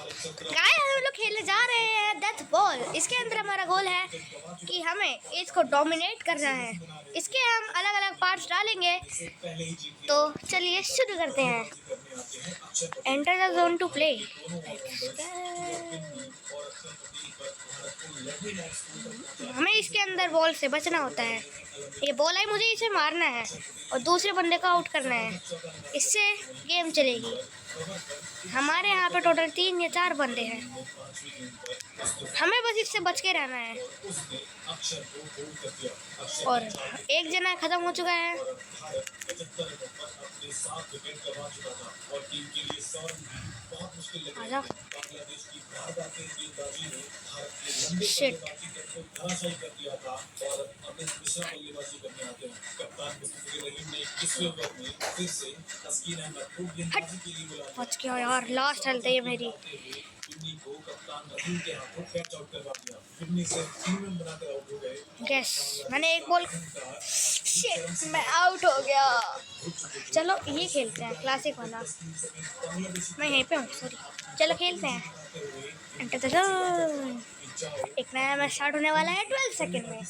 Guys हम लोग खेलने जा रहे हैं डेथ बॉल। इसके अंदर हमारा गोल है कि हमें इसको डोमिनेट करना है। इसके हम अलग अलग पार्ट्स डालेंगे। तो चलिए शुरू करते हैं। Enter the zone to play. हमें इसके अंदर बॉल से बचना होता है। ये बॉल है, मुझे इसे मारना है और दूसरे बंदे को आउट करना है। इससे गेम चलेगी। हमारे यहाँ पे टोटल 3 या 4 बंदे हैं। हमें बस इससे बच के रहना है। और एक जना खत्म हो चुका है। आजा। शिट। बच गया यार, लास्ट हेल्थ है ये मेरी। गैस मैंने एक बॉल, शिट मैं आउट हो गया। चलो ये खेलते हैं क्लासिक वाला। मैं यहीं पे हूँ, सॉरी। चलो खेलते हैं। Enter the zone. एक नया मैच स्टार्ट होने वाला है 12 सेकंड में।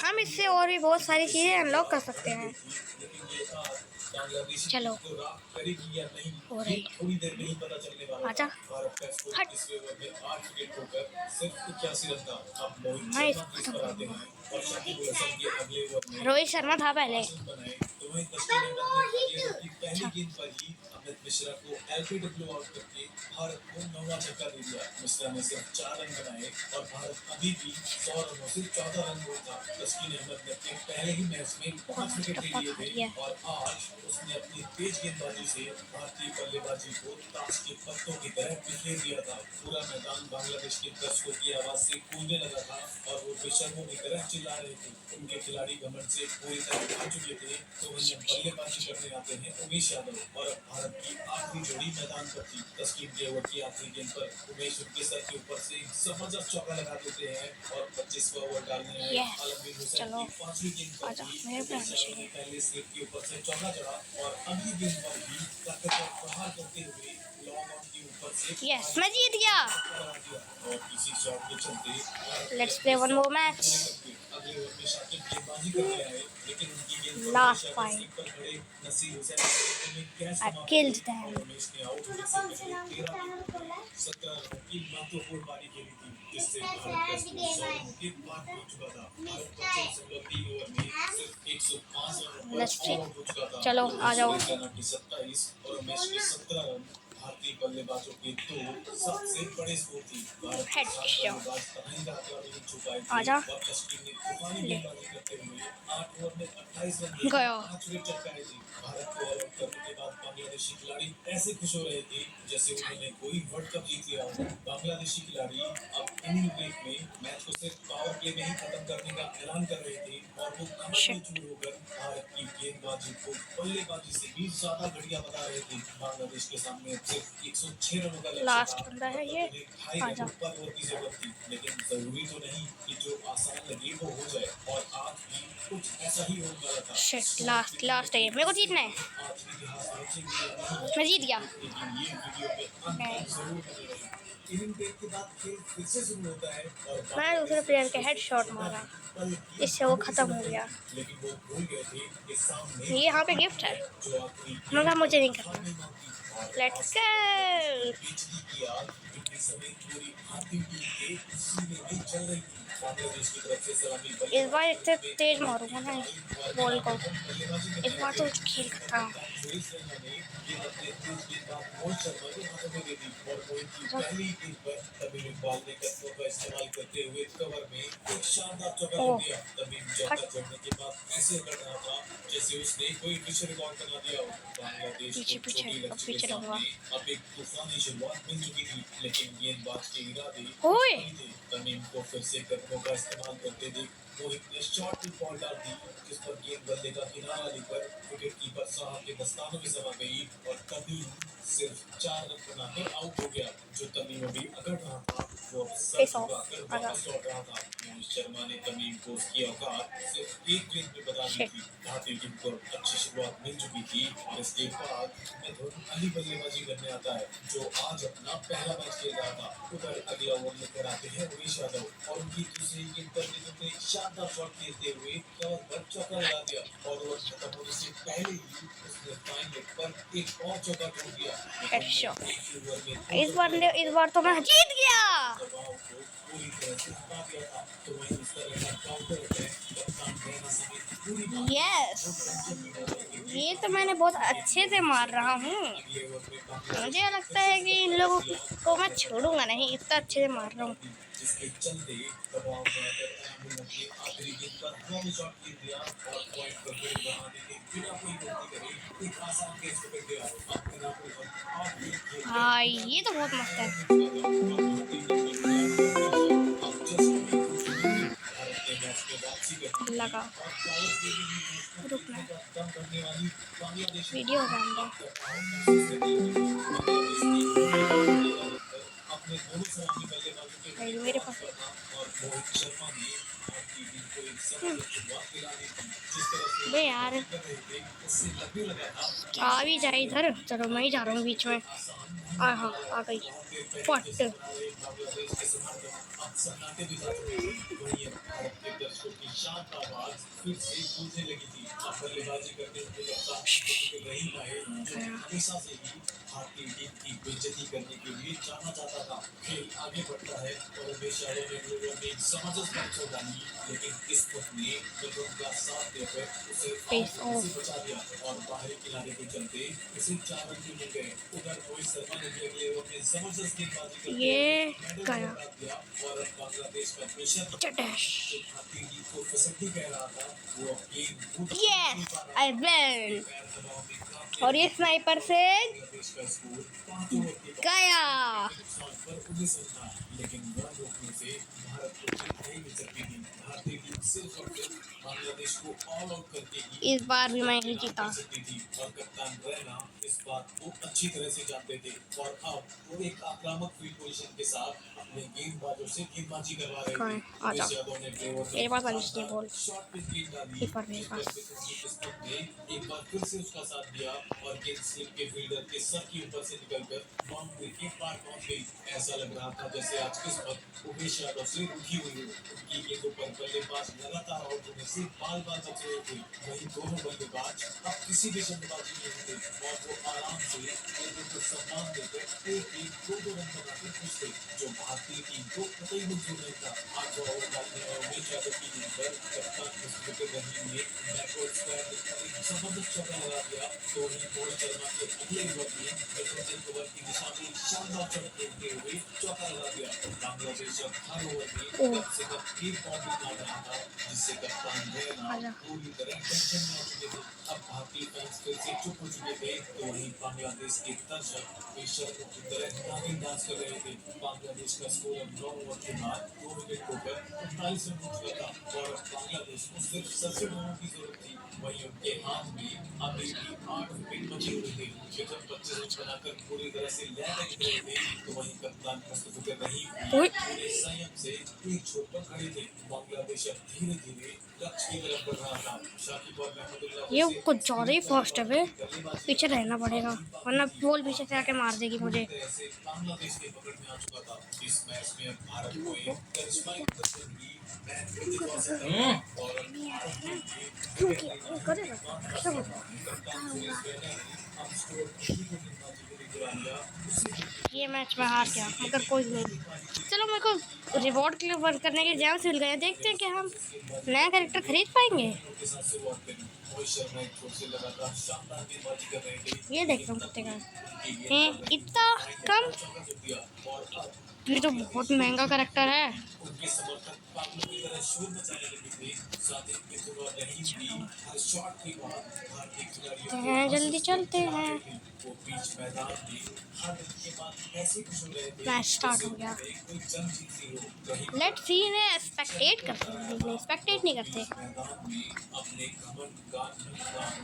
हम इससे और भी बहुत सारी चीजें अनलॉक कर सकते हैं। चलो हो रही। आजा। हट। मैं इसको खत्म कर दूंगा। रोहित शर्मा था पहले। अमित मिश्रा को एलपीडब्ल्यू आउट करके भारत को 9वां छक्का दे दिया। मिश्रा ने सिर्फ 4 रन बनाए और भारत अभी भी 100 रनों से 14 रन दूर था। तस्कीन अहमद ने अपने पहले ही मैच में 5 विकेट लिए थे और आज उसने अपनी तेज गेंदबाजी से भारतीय बल्लेबाजी को ताश के पत्तों की तरह बिखेर दिया था। पूरा मैदान बांग्लादेश के दर्शकों की आवाज से गूंजने लगा था और वो बेशर्मों की तरह चिल्ला रहे थे। उनके खिलाड़ी घमंड से पूरी तरह खा चुके थे। तो वहीं बल्लेबाजी करने आते हैं उमेश यादव और भारत की आखिरी जोड़ी मैदान पर थी। तस्कीन गेवट की आखिरी गेंद पर उमेश उनके सर के ऊपर से जबरदस्त चौका लगा देते हैं और 25वां ओवर डालने आए आलमगीर हुसैन की 5वीं गेंद पर पहले स्लिप के ऊपर से चौका चढ़ा और अगली गेंद पर भी ताकतवर प्रहार करते हुए लॉन्ग ऑन के ऊपर से मैं जीत गया। और इसी शॉट के चलते let's play one more match. अगले ओवर में शाकिब गेंदबाजी करने आए लेकिन उनकी गेंद लास्ट फाइट पर खड़े Naseer Hussain I killed them. 17 रनों की महत्वपूर्ण पारी खेली थी जिससे भारत का स्कोर 100 रनों के पार पहुंच चुका था। भारत 25.3 ओवर में सिर्फ 105 रनों पर आउट हो चुका था। चलो आ जाओ। 27 और उमेश के 17 रन भारतीय बल्लेबाजों के 2 सबसे बड़े स्कोर थी। भारत के बल्लेबाज तनहाई चुकाए थे और तस्कीन ने तूफानी गेंदबाजी करते हुए 8 ओवर में 28 रन गया 5 विकेट चटकाए थे। भारत को ऑल आउट करने के बाद बांग्लादेशी खिलाड़ी ऐसे खुश हो रहे थे जैसे उन्होंने कोई वर्ल्ड कप जीत लिया हो। बांग्लादेशी खिलाड़ी अब इनिंग ब्रेक में मैच को सिर्फ पावर प्ले में ही खत्म करने का ऐलान कर रहे थे और वो घमंड में चूर होकर भारत की गेंदबाजी को बल्लेबाजी से भी ज्यादा घटिया बता रहे थे। बांग्लादेश के सामने सिर्फ 106 रनों का लास्ट बंदा है ये। आजा। पर ओवर की जरूरत थी लेकिन जरूरी तो नहीं कि जो आसान लगे वो हो जाए और आज भी कुछ ऐसा ही होने वाला था। शिट, लास्ट है मेरे को जीतना है। मैं जीत गया। मैंने दूसरे प्लेयर के हेड शॉट मारा इससे वो खत्म हो गया। ये यहाँ पे गिफ्ट है मगर मुझे नहीं करना। Let's go. इस बार इतने तेज मारूंगा ना बॉल को। इस बार तो खेल खत्म। पीछे रहूंगा। अब एक तूफानी शुरुआत मिल चुकी थी लेकिन गेंदबाज के इरादे तमीम को फिर से कदमों का इस्तेमाल करते देख मोहित ने शॉर्ट बॉल डाल दी जिस पर गेंद बल्ले का किनारा लेकर विकेट कीपर साहब के दस्तानों में समा गई और तमीम सिर्फ 4 रन बनाकर आउट हो गया। जो तमीम अभी अकड़ रहा था वो अब सर फेस ऑफ झुकाकर आजा वापस लौट रहा था। मोहित शर्मा ने तमीम को उसकी औकात सिर्फ एक गेंद में बता दी शिट। थी। भारतीय टीम को अच्छी शुरुआत मिल चुकी थी और इसके बाद मिथुन अली बल्लेबाजी करने आता है, जो आज अपना पहला मैच खेल रहा था। उधर अगला ओवर लेकर आते हैं उमेश यादव और उनकी दूसरी गेंद पर मिथुन ने शानदार शॉट खेलते हुए कवर पर चौका लगा दिया और ओवर खत्म होने से पहले ही उसने फाइन लेग पर एक और चौका छोड़ दिया। हेडशॉट। एक ही ओवर में दो इस चौके बार तो मैं जीत गया। दबाव को पूरी तरह से हटा दिया था। तो वहीं इस तरह का काउंटर अटैक कप्तान रैना समेत पूरी बात यस, ये तो मैंने बहुत अच्छे से मार रहा हूँ। मुझे लगता है कि इन लोगों को मैं छोड़ूंगा नहीं, इतना अच्छे से मार रहा हूँ। जिसके चलते दबाव बनाकर अहमद ने आखिरी गेंद पर हवा में शॉट खेल दिया और पॉइंट पर विकेट बनाने के बिना कोई गलती करे एक आसान कैच पकड़ दिया। अब बिना कोई और गेंद खेल हाँ, ये तो बहुत मस्त है। अब जस्ट भारत के मैच में वापसी करने लगा और पावर प्ले में रुकना का दम करने वाली बांग्लादेश वीडियो बंद है। अपने दोनों सलामी बल्लेबाजों के भाई मेरे पास और मोहित शर्मा ने भारतीय टीम को एक जबरदस्त शुरुआत दिला दी थी। जिस तरह से बे यार कर रहे थे उससे लगने लगा था आ भी जाए इधर। चलो मैं ही जा रहा हूँ बीच में। हाँ आ गई फट। बांग्लादेश के समर्थक अब सन्नाटे में जा चुके थे। वहीं अब भारत के दर्शकों की शांत आवाज फिर से गूंजने लगी थी। अब बल्लेबाजी करने के कप्तान रहीम आए जो हमेशा से ही भारतीय टीम की बेइज्जती करने के लिए जाना जाता था। खेल आगे बढ़ता है और उमेश यादव ने ओवर में एक जबरदस्त कैच डाली, लेकिन किस्मत ने मिथुन का साथ देकर उसे आउट से बचा दिया और बाहरी किनारे के चलते उसे 4 रन भी मिल गए। उधर रोहित शर्मा ने भी अगले ओवर में जबरदस्त गेंदबाजी करके ये मेडल गया लगा दिया और अब बांग्लादेश का प्रेशर चटैश। जो भारतीय टीम को फिसलती कह रहा था वो अब गेंद यस आई विन। और ये स्नाइपर से गया। लेकिन रन रोकने से भारत को जीत नहीं मिल सकती थी। भारतीय टीम सिर्फ और सिर्फ बांग्लादेश को ऑल आउट करके ही इस बार भी मैं ही जीता। सकती थी और कप्तान रैना इस बात को अच्छी तरह से जानते थे और अब वो एक आक्रामक फील्ड पोजीशन के साथ अपने गेंदबाजों से गेंदबाजी करवा रहे थे। उमेश यादव ने मेरे पास वाली नहीं बॉल शॉट पे गेंद डाली एक बार मेरे पास ने एक बार फिर से उसका साथ दिया और गेंद स्लिप के फील्डर के सर के ऊपर से निकलकर बाउंड्री के पार पहुंच गई। ऐसा लग रहा था जैसे आज किस्मत उमेश यादव से रुकी हुई हो। उनकी गेंदों पर बल्लेबाज लगातार आउट होने से बाल बाल बच रहे थे। वहीं दोनों बल्लेबाज अब किसी भी जल्दबाजी में होते और वो आराम से गेंदों को सम्मान देकर एक दो रन बनाकर खुश थे, जो भारतीय टीम को कतई मंजूर नहीं था। 8 ओवर डालने और उमेश यादव की गेंद पर कप्तान मुस्तफिजुर रहीम ने बैकवर्ड स्क्वायर पर एक जबरदस्त चौका लगा दिया। तो वहीं मोहित शर्मा के अगले ओवर में बैट्समैन कवर की दिशा में एक शानदार शॉट खेलते हुए चौका लगा दिया। बांग्लादेश अब हर ओवर में कम से कम 1 बाउंड्री मार रहा था, जिससे कप्तान रैना पूरी तरह टेंशन में आ चुके थे। अब भारतीय फैंस फिर से चुप हो चुके थे। तो वहीं बांग्लादेश के दर्शक बेशर्मों की तरह नागिन डांस कर रहे थे। बांग्लादेश का स्कोर अब 9 ओवर के बाद 2 विकेट खोकर 45 रन हो चुका था और अब बांग्लादेश को सिर्फ 67 रनों की जरूरत थी। वहीं उनके हाथ में अभी भी 8 विकेट बचे हुए थे। मिथुन 25 रन बनाकर पूरी तरह से लैंड दिख रहे थे। तो वहीं कप्तान मुस्तफिजुर रहीम पूरे संयम से एक छोर पर खड़े थे। बांग्लादेश अब धीरे धीरे लक्ष्य की तरफ बढ़ रहा था। शाकिब और महमूदुल्लाह ये कुछ ज़्यादा ही फास्ट है बे, पीछे रहना पड़ेगा वरना बॉल पीछे से आके मार देगी मुझे। बांग्लादेश के पकड़ में आ चुका था। इस मैच में अब भारत को एक करिश्माई प्रदर्शन की मैच दिखा सकता है और ये मैच में हार गया मगर कोई नहीं। चलो मेरे को रिवॉर्ड के लिए वर्क करने के एग्जाम्स मिल गए। देखते हैं कि हम नया कैरेक्टर खरीद पाएंगे। ये देखता हूँ कितने का इतना कम। ये तो बहुत महंगा कैरेक्टर है। जल्दी चलते हैं। मैच स्टार्ट हो गया। लेट्स सी ने स्पेक्टेट करते हैं, स्पेक्टेट नहीं करते। अपने घमंड का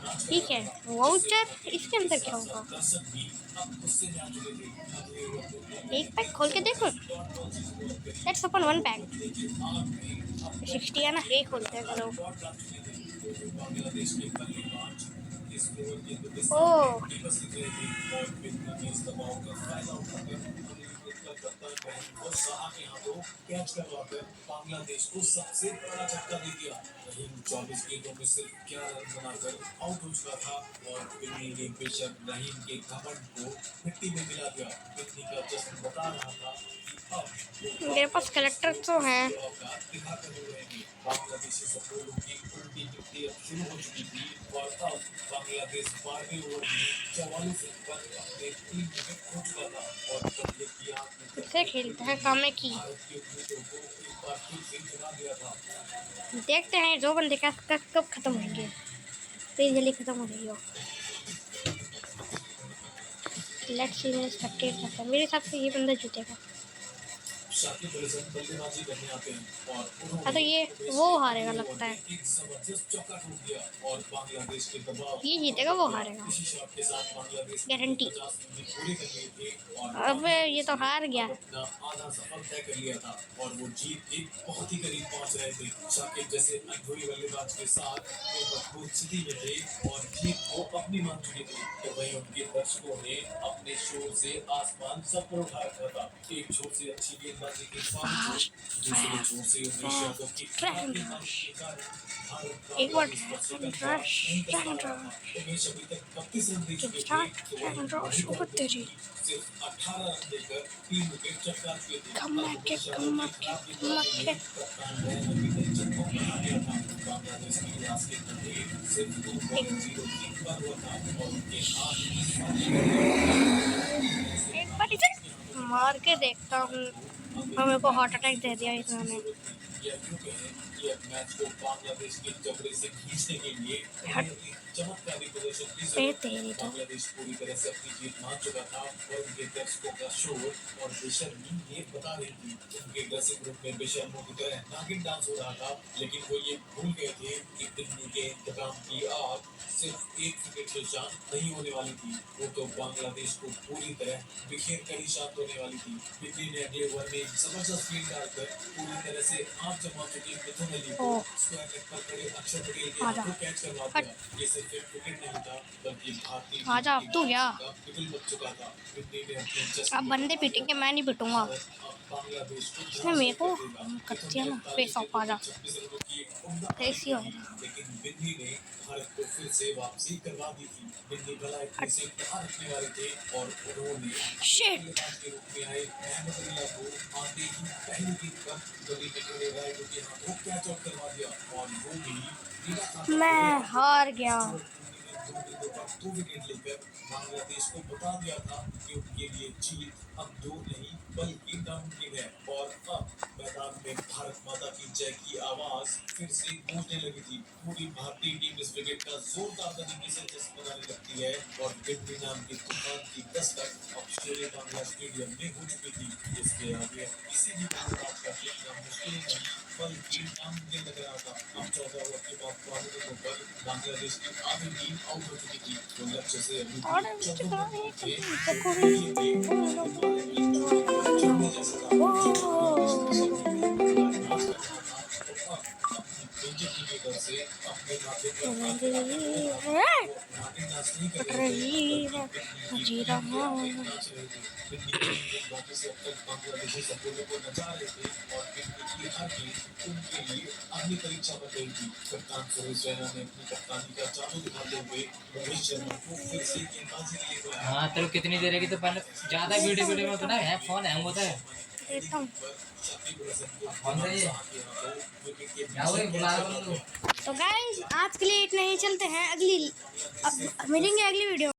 नाच ठीक है, वाउचर इसके अंदर क्या होगा? दर्शक भी अब गुस्से में आ चुके थे। अगले ओवर को एक पैक खोल के देखो। डॉट बॉल से शुरुआत करी। Let's open one pack. लेकिन आग में अब 60 है ना, एक खोलते हैं चलो। डॉट डाल चुके थे। बांग्लादेश के बल्लेबाज इस ओवर के ओह बेबस दिख रहे थे और बिल्कुल भी इस दबाव का फायदा उठाकर अगली गेंद पर कप्तान बहन और साहा के हाथों कैच करवाकर बांग्लादेश को सबसे बड़ा झटका दे दिया। रहीम 24 गेंदों में सिर्फ 11 रन बनाकर आउट हो चुका था और बिन्नी ने बेशक रहीम के घमंड को मिट्टी में मिला दिया। बिन्नी का जश्न बता रहा था कि अब मेरे पास कलेक्टर तो है। बांग्लादेशी सपोर्टों की उल्टी गिनती अब शुरू हो चुकी थी और अब बांग्लादेश 12वें ओवर में 44 रन पर अपने 3 विकेट खो चुका था और बदले की आंख में किससे खेलते हैं कामे की? भारत की उम्मीदों को एक बार फिर से जगा दिया था। देखते हैं जो बंदे का कब खत्म होंगे। प्लीज जल्दी खत्म हो रही हो। लेट्स सी मेरे स्पेक्टेट करता है। मेरे हिसाब से ये बंदा जीतेगा। शाकिब अल हसन बल्लेबाजी करने आते हैं और हाँ तो ये वो हारेगा लगता है। एक जबरदस्त चौका ठोक दिया और बांग्लादेश के दबाव ये जीतेगा, वो हारेगा इसी शॉट के साथ बांग्लादेश गारंटी। 50 रन पूरे कर लिए थे और अब ये तो हार गया। अपना आधा सफर तय कर लिया था और वो जीत के बहुत ही करीब पहुंच रहे थे। शाकिब जैसे अनुभवी बल्लेबाज के साथ वो मजबूत स्थिति में थे और जीत को अपनी मान चुके थे। तो वहीं उनके दर्शकों ने अपने शोर से आसमान सब पर उठा रखा था। एक छोर से अच्छी गेंदबाजी के बावजूद दूसरे छोर से उमेश यादव की खराब गेंदबाजी के कारण भारत एक बार उमेश अभी तक 32 रन दे चुके थे। सिर्फ 18 रन देकर 3 विकेट चटका चुके थे। कप्तान ने अभी तक जत्थों बना दिया था। बांग्लादेश की इतिहास के कंधे सिर्फ 2.03 पर हुआ था और उनके एक बार इसे मार के देखता हूँ। मेरे को हार्ट अटैक दे दिया इन्होंने। मैच को बांग्लादेश के जबड़े से खींचने के लिए चमत्कारी प्रदर्शन की जरूरत। बांग्लादेश पूरी तरह से अपनी जीत मान चुका था और उनके दर्शकों का शोर और बेशर्मी ये बता रही थी। उनके ड्रेसिंग रूम में बेशर्मों की तरह नागिन डांस हो रहा था, लेकिन वो ये भूल गए थे कि दिल्ली के इंतकाम की आग सिर्फ एक विकेट से शांत नहीं होने वाली थी। वो तो बांग्लादेश को पूरी तरह बिखेर कर ही शांत होने वाली थी। दिल्ली ने अगले ओवर में जबरदस्त फील्ड डालकर पूरी तरह से आग जमा चुकी मिथुन अली को स्क्वायर लेग पर खड़े अक्षर पटेल के हाथों कैच करवा दिया। ये सिर्फ एक विकेट नहीं था बल्कि भारतीय आजा अब तू क्या विकेट बच चुका था। दिल्ली ने अपने अब बंदे पीटेंगे, मैं नहीं पीटूंगा। बांग्लादेश को इसने मेरे को कर दिया ना, पैसा आजा ऐसी हो। लेकिन दिल्ली ने भारत को फिर से वापसी करवा दी थी। दिल्ली भला इतने से बाहर रखने वाले थे और उन्होंने बल्लेबाज के रूप में आए अहमद अल्लाह को आते ही पहली गेंद पर गली में खड़े राइडो के हाथों कैच आउट करवा दिया और वो भी मैं हार गया। 2 विकेट लेकर बांग्लादेश को बता दिया था कि उनके लिए जीत अब दूर नहीं बल्कि नामुमकिन है और अब मैदान में भारत माता की जय की आवाज फिर से गूंजने लगी थी। पूरी भारतीय टीम इस विकेट का जोरदार तरीके से जश्न मनाने लगती है और दिल्ली नाम के तूफान की दस्तक अब शेरे बांग्ला स्टेडियम में हो चुकी थी। इसके आगे किसी भी बल्लेबाज का टिकना मुश्किल नहीं बल्कि नामुमकिन लग रहा था। अब 14 ओवर के बाद 12 रनों पर बांग्लादेश की आधी टीम आउट हो चुकी थी। तो लक्ष्य से अभी अगली परीक्षा बन रही थी। कप्तान सुरेश रैना ने अपनी कप्तानी का जादू दिखाते हुए रोहित शर्मा को फिर से गेंदबाजी के लिए बुलाया। हाँ तो कितनी देर की तो पहले ज्यादा वीडियो में होता है फोन हैंग होता है। तो गाइस आज के लिए इतना ही, चलते हैं अब मिलेंगे अगली वीडियो।